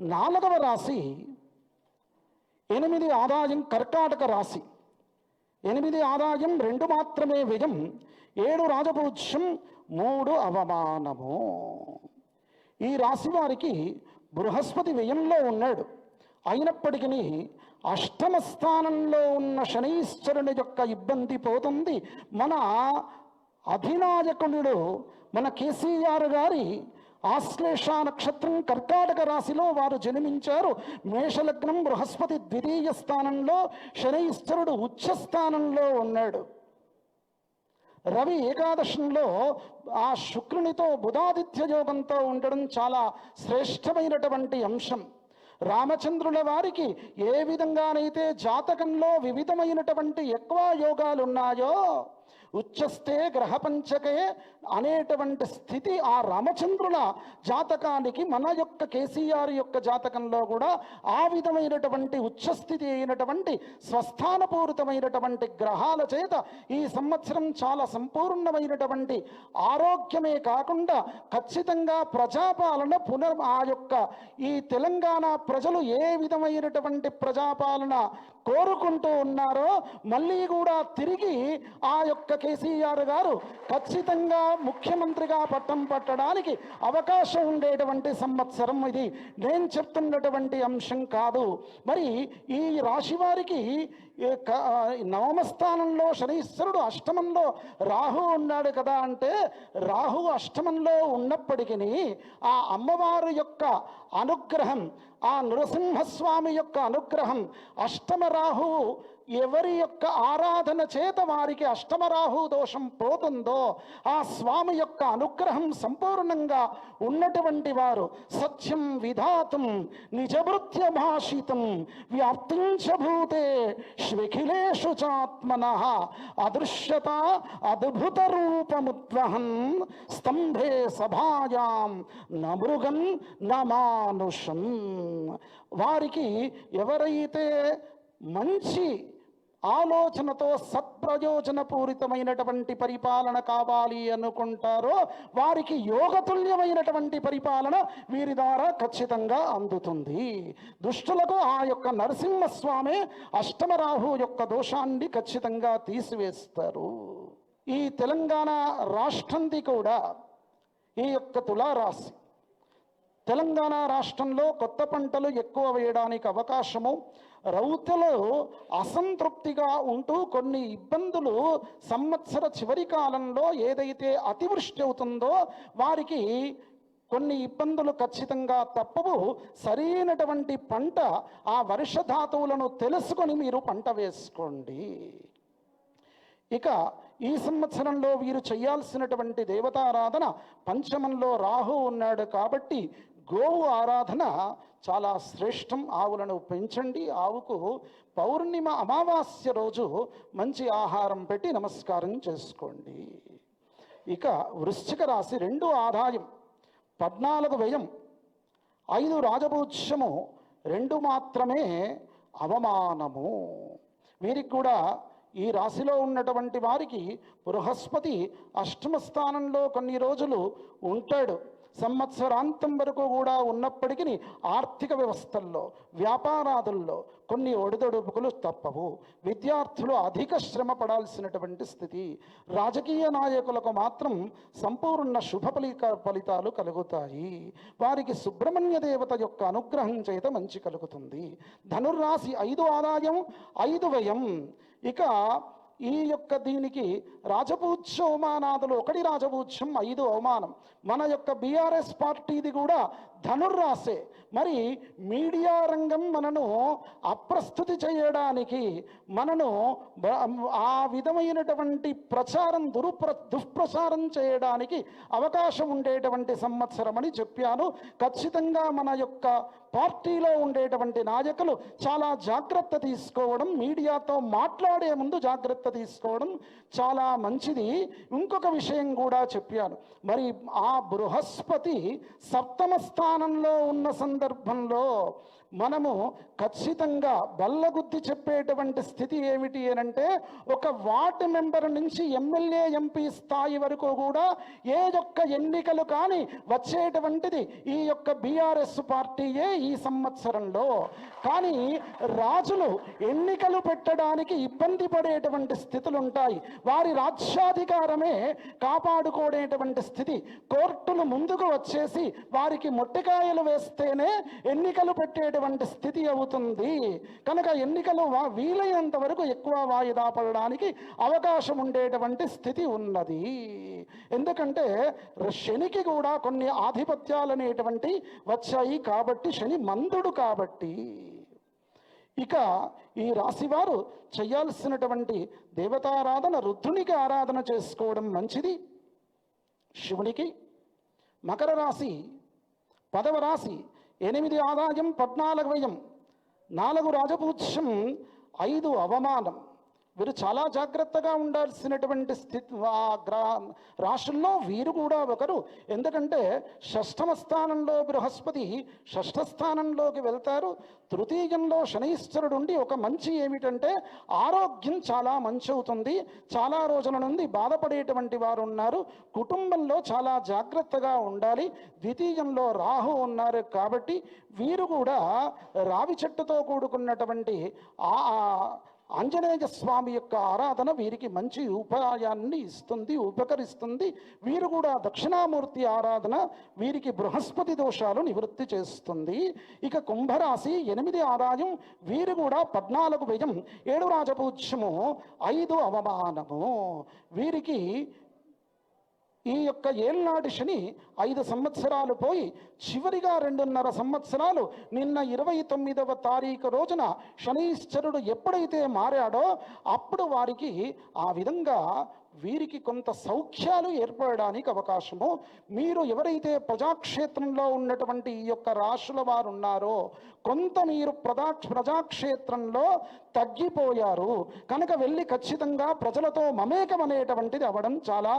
నాలుగవ రాశి 8 ఆదాయం కర్కాటక రాశి. 8 ఆదాయం 2 మాత్రమే వ్యయం, 7 రాజపూజ్యం 3 అవమానము. ఈ రాశి వారికి బృహస్పతి వ్యయంలో ఉన్నాడు. అయినప్పటికీ అష్టమ స్థానంలో ఉన్న శనైశ్వరుని యొక్క ఇబ్బంది పోతుంది. మన అధినాయకుడు మన కేసీఆర్ గారి ఆశ్లేష నక్షత్రం కర్కాటక రాశిలో వారు జన్మించారు. మేషలగ్నం, బృహస్పతి ద్వితీయ స్థానంలో, శనైశ్వరుడు ఉచ్చ స్థానంలో ఉన్నాడు. రవి ఏకాదశంలో ఆ శుక్రునితో బుధాదిత్య యోగంతో ఉండడం చాలా శ్రేష్టమైనటువంటి అంశం. రామచంద్రుల వారికి ఏ విధంగానైతే జాతకంలో వివిధమైనటువంటి ఎక్కువ యోగాలు ఉన్నాయో, ఉచ్చస్తే గ్రహపంచకే అనేటువంటి స్థితి ఆ రామచంద్రుల జాతకానికి మన యొక్క కేసీఆర్ యొక్క జాతకంలో కూడా ఆ విధమైనటువంటి ఉచ్చస్థితి అయినటువంటి స్వస్థానపూరితమైనటువంటి గ్రహాల చేత ఈ సంవత్సరం చాలా సంపూర్ణమైనటువంటి ఆరోగ్యమే కాకుండా ఖచ్చితంగా ప్రజాపాలన ఆ యొక్క ఈ తెలంగాణ ప్రజలు ఏ విధమైనటువంటి ప్రజాపాలన కోరుకుంటూ ఉన్నారో మళ్ళీ కూడా తిరిగి ఆ యొక్క కేసీఆర్ గారు ఖచ్చితంగా ముఖ్యమంత్రిగా పట్టం పట్టడానికి అవకాశం ఉండేటువంటి సంవత్సరం ఇది. నేను చెప్తున్నటువంటి అంశం కాదు. మరి ఈ రాశి వారికి నవమ స్థానంలో శనీశ్వరుడు, అష్టమంలో రాహు ఉన్నాడు కదా. అంటే రాహు అష్టమంలో ఉన్నప్పటికీ ఆ అమ్మవారి యొక్క అనుగ్రహం, ఆ నృసింహస్వామి యొక్క అనుగ్రహం, అష్టమ రాహువు ఎవరి యొక్క ఆరాధన చేత వారికి అష్టమరాహు దోషం పోతుందో ఆ స్వామి యొక్క అనుగ్రహం సంపూర్ణంగా ఉన్నటువంటి వారు సత్యం విధాతం నిజభృత్య భాషితం వ్యాప్తించ భూతే శ్వఖిలేషు చాత్మనః అదృశ్యత అద్భుత రూపముద్వహన్ స్తంభే సభాయాం నమృగం నమానుషం. వారికి ఎవరైతే మంచి ఆలోచనతో సత్ప్రయోజనపూరితమైనటువంటి పరిపాలన కావాలి అనుకుంటారో వారికి యోగతుల్యమైనటువంటి పరిపాలన వీరి ద్వారా ఖచ్చితంగా అందుతుంది. దుష్టులకు ఆ యొక్క నరసింహస్వామి అష్టమరాహు యొక్క దోషాన్ని ఖచ్చితంగా తీసివేస్తారు. ఈ తెలంగాణ రాష్ట్రంది కూడా ఈ యొక్క తులారాశి. తెలంగాణ రాష్ట్రంలో కొత్త పంటలు ఎక్కువ వేయడానికి అవకాశము, రైతులు అసంతృప్తిగా ఉంటూ కొన్ని ఇబ్బందులు సంవత్సర చివరి కాలంలో ఏదైతే అతివృష్టి అవుతుందో వారికి కొన్ని ఇబ్బందులు ఖచ్చితంగా తప్పవు. సరైనటువంటి పంట ఆ వర్షధాతువులను తెలుసుకొని మీరు పంట వేసుకోండి. ఇక ఈ సంవత్సరంలో వీరు చేయాల్సినటువంటి దేవతారాధన, పంచమంలో రాహు ఉన్నాడు కాబట్టి గోవు ఆరాధన చాలా శ్రేష్టం. ఆవులను పెంచండి. ఆవుకు పౌర్ణిమ అమావాస్య రోజు మంచి ఆహారం పెట్టి నమస్కారం చేసుకోండి. ఇక వృశ్చిక రాశి 2 ఆదాయం 14 వ్యయం, 5 రాజపూజ్యము 2 మాత్రమే అవమానము. వీరికి కూడా ఈ రాశిలో ఉన్నటువంటి వారికి బృహస్పతి అష్టమ స్థానంలో కొన్ని రోజులు ఉంటాడు. సంవత్సరాంతం వరకు కూడా ఉన్నప్పటికీ ఆర్థిక వ్యవస్థల్లో, వ్యాపారాదుల్లో కొన్ని ఒడిదొడుపులు తప్పవు. విద్యార్థులు అధిక శ్రమ పడాల్సినటువంటి స్థితి. రాజకీయ నాయకులకు మాత్రం సంపూర్ణ శుభ ఫలితాలు కలుగుతాయి. వారికి సుబ్రహ్మణ్య దేవత యొక్క అనుగ్రహం చేత మంచి కలుగుతుంది. ధనుర్రాశి 5 ఆదాయం 5 వ్యయం. ఇక ఈ యొక్క దీనికి రాజపూజ్య అవమానాదులు 1 రాజపూజ్యం 5 అవమానం. మన యొక్క బీఆర్ఎస్ పార్టీది కూడా ధనుర్రాశే. మరి మీడియా రంగం మనను అప్రస్తుతి చేయడానికి, మనను ఆ విధమైనటువంటి ప్రచారం దుష్ప్రచారం చేయడానికి అవకాశం ఉండేటువంటి సంవత్సరం అని చెప్పాను. ఖచ్చితంగా మన యొక్క పార్టీలో ఉండేటువంటి నాయకులు చాలా జాగ్రత్త తీసుకోవడం, మీడియాతో మాట్లాడే ముందు జాగ్రత్త తీసుకోవడం చాలా మంచిది. ఇంకొక విషయం కూడా చెప్పాను. మరి ఆ బృహస్పతి సప్తమ స్థానంలో ఉన్న సందర్భంలో మనము ఖచ్చితంగా బల్లగుద్ది చెప్పేటువంటి స్థితి ఏమిటి అనంటే, ఒక వార్డు మెంబర్ నుంచి ఎమ్మెల్యే ఎంపీ స్థాయి వరకు కూడా ఏ యొక్క ఎన్నికలు కానీ వచ్చేటువంటిది ఈ యొక్క బీఆర్ఎస్ పార్టీయే ఈ సంవత్సరంలో. కానీ రాజులు ఎన్నికలు పెట్టడానికి ఇబ్బంది పడేటువంటి స్థితులు ఉంటాయి. వారి రాజ్యాధికారమే కాపాడుకోనేటువంటి స్థితి. కోర్టులు ముందుకు వచ్చేసి వారికి మొట్టికాయలు వేస్తేనే ఎన్నికలు పెట్టేటువంటి స్థితి అవుతుంది. కనుక ఎన్నికలు వీలైనంత వరకు ఎక్కువ వాయిదా పడడానికి అవకాశం ఉండేటువంటి స్థితి ఉన్నది. ఎందుకంటే శనికి కూడా కొన్ని ఆధిపత్యాలు అనేటువంటి వచ్చాయి కాబట్టి, శని మందుడు కాబట్టి. ఇక ఈ రాశివారు చేయాల్సినటువంటి దేవతారాధన, రుద్రునికి ఆరాధన చేసుకోవడం మంచిది. శివునికి. మకర రాశి 10వ రాశి 8 ఆదాయం 14 వ్యయం 4 రాజపూజ్యం 5 అవమానం. వీరు చాలా జాగ్రత్తగా ఉండాల్సినటువంటి స్థితి రాశుల్లో వీరు కూడా ఒకరు. ఎందుకంటే షష్ఠమ స్థానంలో బృహస్పతి షష్ఠ స్థానంలోకి వెళ్తారు. తృతీయంలో శనైశ్వరుడు ఉండి ఒక మంచి ఏమిటంటే ఆరోగ్యం చాలా మంచి అవుతుంది. చాలా రోజుల నుండి బాధపడేటువంటి వారు ఉన్నారు, కుటుంబంలో చాలా జాగ్రత్తగా ఉండాలి. ద్వితీయంలో రాహు ఉన్నారు కాబట్టి వీరు కూడా రావి చెట్టుతో కూడుకున్నటువంటి ఆంజనేయ స్వామి యొక్క ఆరాధన వీరికి మంచి ఉపాయాన్ని ఇస్తుంది, ఉపకరిస్తుంది. వీరు కూడా దక్షిణామూర్తి ఆరాధన వీరికి బృహస్పతి దోషాలు నివృత్తి చేస్తుంది. ఇక కుంభరాశి 8 ఆదాయం, వీరు కూడా 14 వ్యయం 7 రాజపూజ్యము 5 అవమానము. వీరికి ఈ యొక్క ఏళ్నాటి శని 5 సంవత్సరాలు పోయి చివరిగా 2.5 సంవత్సరాలు నిన్న 29వ తారీఖు రోజున శనీశ్వరుడు ఎప్పుడైతే మారాడో అప్పుడు వారికి ఆ విధంగా వీరికి కొంత సౌఖ్యాలు ఏర్పడడానికి అవకాశము. మీరు ఎవరైతే ప్రజాక్షేత్రంలో ఉన్నటువంటి ఈ యొక్క రాశుల వారు ఉన్నారో కొంత మీరు ప్రజాక్షేత్రంలో తగ్గిపోయారు కనుక వెళ్ళి ఖచ్చితంగా ప్రజలతో మమేకం అనేటువంటిది అవ్వడం చాలా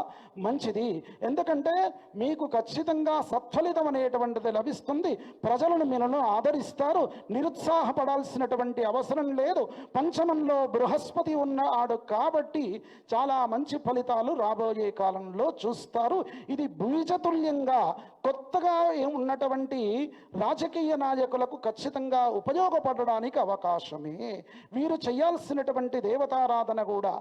మంచిది. ఎందుకంటే మీకు ఖచ్చితంగా సత్ఫలితం అనేటువంటిది లభిస్తుంది. ప్రజలను మీలను ఆదరిస్తారు. నిరుత్సాహపడాల్సినటువంటి అవసరం లేదు. పంచమంలో బృహస్పతి ఉన్నాడు కాబట్టి చాలా మంచి ఫలితాలు రాబోయే కాలంలో చూస్తారు. ఇది బీజతుల్యంగా కొత్తగా ఉన్నటువంటి రాజకీయ నాయకులకు ఖచ్చితంగా ఉపయోగపడడానికి అవకాశమే. వీరు చేయాల్సినటువంటి దేవతారాధన కూడా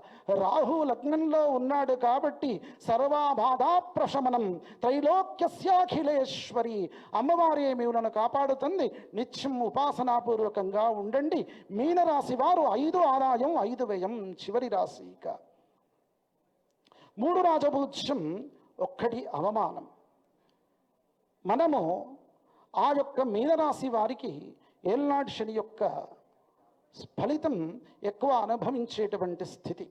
రాహు లగ్నంలో ఉన్నాడు కాబట్టి సర్వబాధా ప్రశమనం త్రైలోక్యస్యాఖిలేశ్వరి అమ్మవారి మీలను కాపాడుతుంది. నిత్యం ఉపాసనాపూర్వకంగా ఉండండి. మీనరాశి వారు 5 ఆదాయం 5 వ్యయం చివరి రాశి. ఇక 3 రాజపూజ్యం 1 అవమానం. మనము ఆ యొక్క మీనరాశి వారికి ఏళ్నాటి శని యొక్క ఫలితం ఎక్కువ అనుభవించేటువంటి స్థితి.